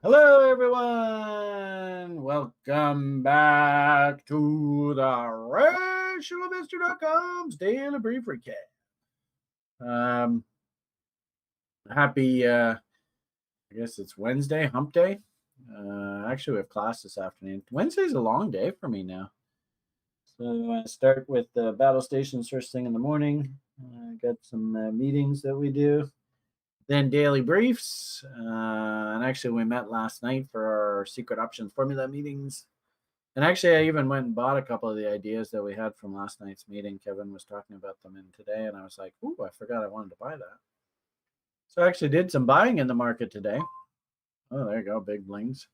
Hello, everyone. Welcome back to the RationalMister.com's daily brief recap. Um, happy, I guess it's Wednesday, hump day. Actually, we have class this afternoon. Wednesday's a long day for me now. So I start with the battle stations first thing in the morning. Got some meetings that we do. Then daily briefs. And actually, we met last night for our secret options formula meetings. And actually, I even went and bought a couple of the ideas that we had from last night's meeting. Kevin was talking about them in today, and I was like, "Ooh, I forgot I wanted to buy that." So I actually did some buying in the market today. Oh, there you go, big blings.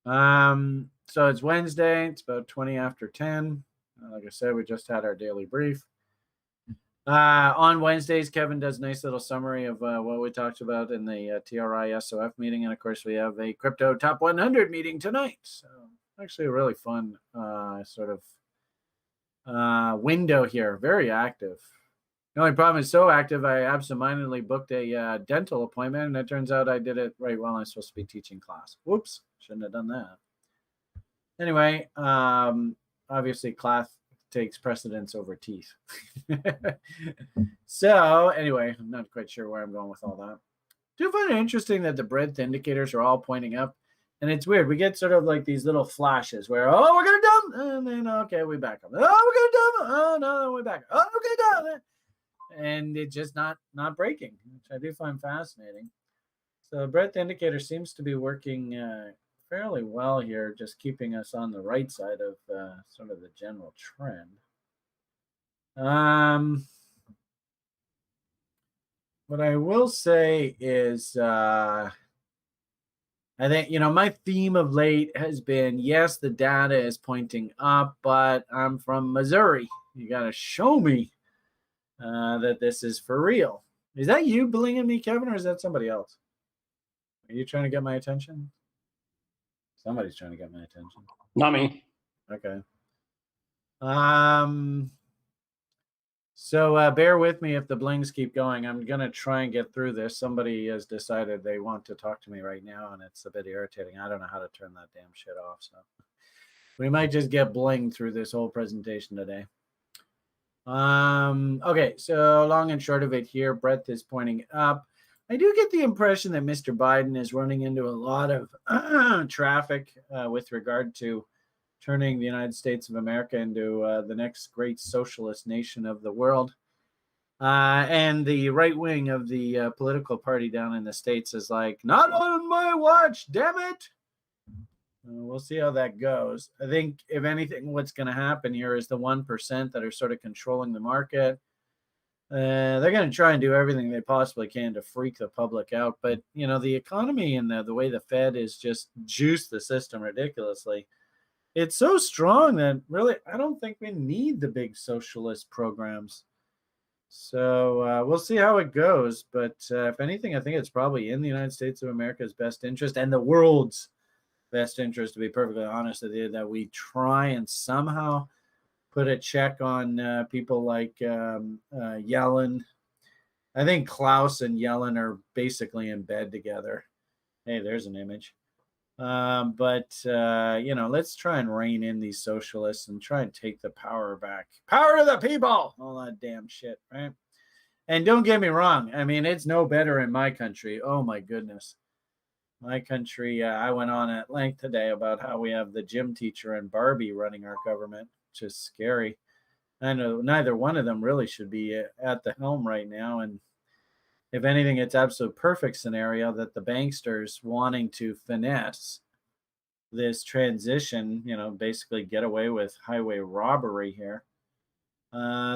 So it's Wednesday. It's about 20 after 10. Like I said, we just had our daily brief. On Wednesdays, Kevin does a nice little summary of what we talked about in the TRI SOF meeting. And of course, we have a crypto top 100 meeting tonight. So actually a really fun window here. Very active. The only problem is so active, I absentmindedly booked a dental appointment. And it turns out I did it right while I'm supposed to be teaching class. Whoops. Shouldn't have done that. Anyway, obviously class takes precedence over teeth. So anyway, I'm not quite sure where I'm going with all that. Do you find it interesting that the breadth indicators are all pointing up? And it's weird. We get sort of like these little flashes where, oh, we're going to dump. And then, okay, we back up. Oh, we're going to dump. Oh, no, we back up. Oh, okay, dump. And it's just not breaking, which I do find fascinating. So the breadth indicator seems to be working fairly well here, just keeping us on the right side of sort of the general trend. What I will say is I think, my theme of late has been, yes, the data is pointing up, but I'm from Missouri. You got to show me that this is for real. Is that you blinging me, Kevin, or is that somebody else? Are you trying to get my attention? Somebody's trying to get my attention. Not me. Okay. So bear with me if the blings keep going. I'm going to try and get through this. Somebody has decided they want to talk to me right now, and it's a bit irritating. I don't know how to turn that damn shit off. So we might just get blinged through this whole presentation today. Okay, so long and short of it here, breadth is pointing up. I do get the impression that Mr. Biden is running into a lot of traffic with regard to turning the United States of America into the next great socialist nation of the world. And the right wing of the political party down in the States is like, not on my watch, damn it. We'll see how that goes. I think, if anything, what's going to happen here is the 1% that are sort of controlling the market. They're going to try and do everything they possibly can to freak the public out. But, the economy and the way the Fed is just juiced the system ridiculously. It's so strong that really I don't think we need the big socialist programs. So we'll see how it goes. But if anything, I think it's probably in the United States of America's best interest and the world's best interest, to be perfectly honest with you, that we try and somehow put a check on people like Yellen. I think Klaus and Yellen are basically in bed together. Hey, there's an image. But let's try and rein in these socialists and try and take the power back. Power to the people! All that damn shit, right? And don't get me wrong. I mean, it's no better in my country. Oh, my goodness. My country, I went on at length today about how we have the gym teacher and Barbie running our government, which is scary. I know neither one of them really should be at the helm right now. And if anything, it's absolute perfect scenario that the banksters wanting to finesse this transition, basically get away with highway robbery here.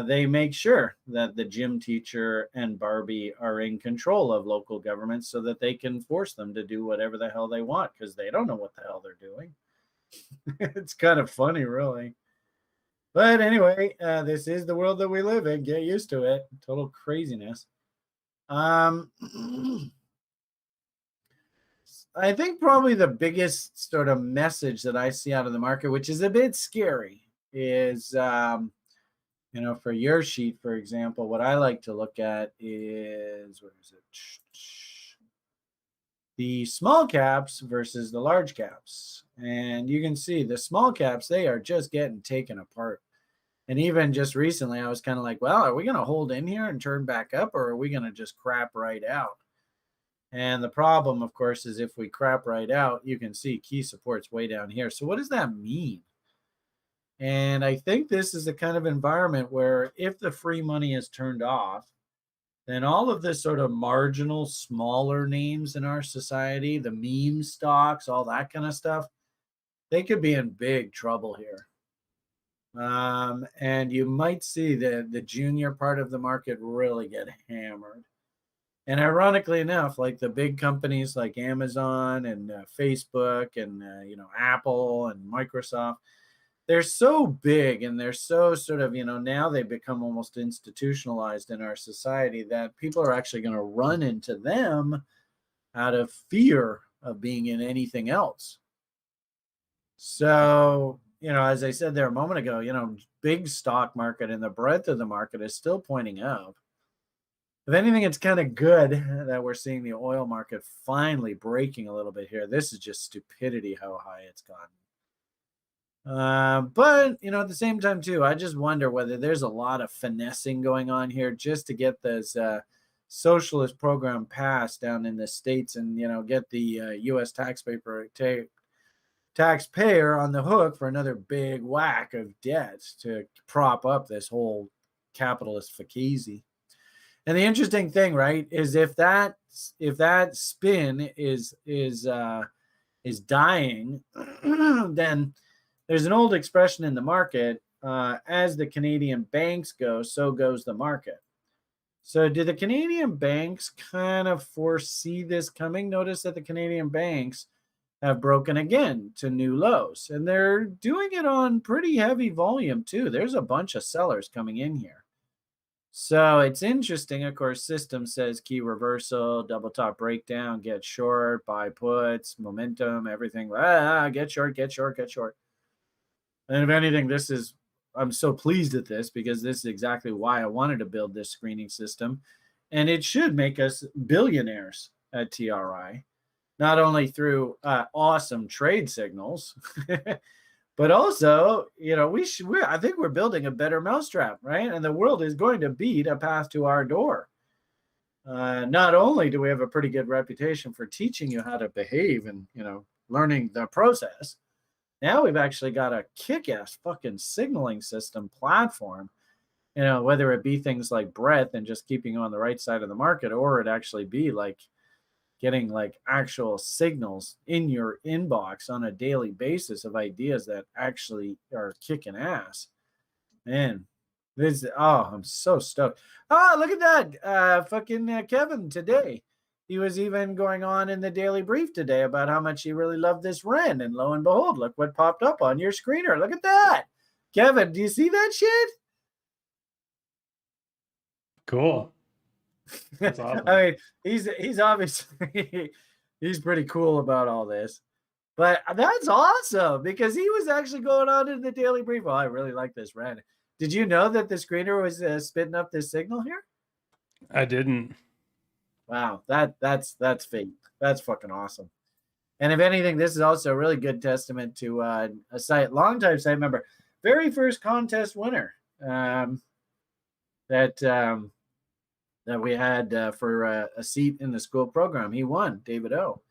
They make sure that the gym teacher and Barbie are in control of local governments so that they can force them to do whatever the hell they want because they don't know what the hell they're doing. It's kind of funny, really. But anyway, this is the world that we live in. Get used to it. Total craziness. I think probably the biggest sort of message that I see out of the market, which is a bit scary, is, for your sheet, for example, what I like to look at is, where is it? the small caps versus the large caps. And you can see the small caps, they are just getting taken apart. And even just recently, I was kind of like, well, are we going to hold in here and turn back up, or are we going to just crap right out? And the problem, of course, is if we crap right out, you can see key support's way down here. So what does that mean? And I think this is the kind of environment where if the free money is turned off, then all of this sort of marginal, smaller names in our society, the meme stocks, all that kind of stuff, they could be in big trouble here. And you might see the junior part of the market really get hammered. And ironically enough, like the big companies like Amazon and Facebook and Apple and Microsoft, they're so big and they're so sort of, now they become almost institutionalized in our society that people are actually going to run into them out of fear of being in anything else. So, as I said there a moment ago, big stock market and the breadth of the market is still pointing up. If anything, it's kind of good that we're seeing the oil market finally breaking a little bit here. This is just stupidity how high it's gone. But at the same time too, I just wonder whether there's a lot of finessing going on here just to get this socialist program passed down in the States and get the U.S. taxpayer on the hook for another big whack of debt to prop up this whole capitalist fugazi. And the interesting thing, right, is if that spin is dying, then there's an old expression in the market, as the Canadian banks go, so goes the market. So do the Canadian banks kind of foresee this coming? Notice that the Canadian banks have broken again to new lows, and they're doing it on pretty heavy volume too. There's a bunch of sellers coming in here. So it's interesting. Of course, system says key reversal, double top breakdown, get short, buy puts, momentum, everything. Get short, get short, get short. And if anything, I'm so pleased at this because this is exactly why I wanted to build this screening system. And it should make us billionaires at TRI, not only through awesome trade signals, but also, I think we're building a better mousetrap, right? And the world is going to beat a path to our door. Not only do we have a pretty good reputation for teaching you how to behave and, learning the process, now we've actually got a kick-ass fucking signaling system platform, whether it be things like breadth and just keeping you on the right side of the market, or it actually be like getting like actual signals in your inbox on a daily basis of ideas that actually are kicking ass. Man, I'm so stoked. Oh, look at that. Kevin today. He was even going on in the Daily Brief today about how much he really loved this Ren. And lo and behold, look what popped up on your screener. Look at that. Kevin, do you see that shit? Cool. That's awesome. I mean, he's obviously he's pretty cool about all this. But that's awesome because he was actually going on in the Daily Brief. Oh, I really like this Ren. Did you know that the screener was spitting up this signal here? I didn't. Wow, that's fake. That's fucking awesome. And if anything, this is also a really good testament to a longtime site member, very first contest winner that we had for a seat in the school program. He won, David O.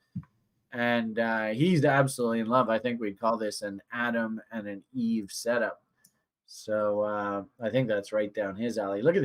And he's absolutely in love. I think we'd call this an Adam and an Eve setup. So I think that's right down his alley. Look at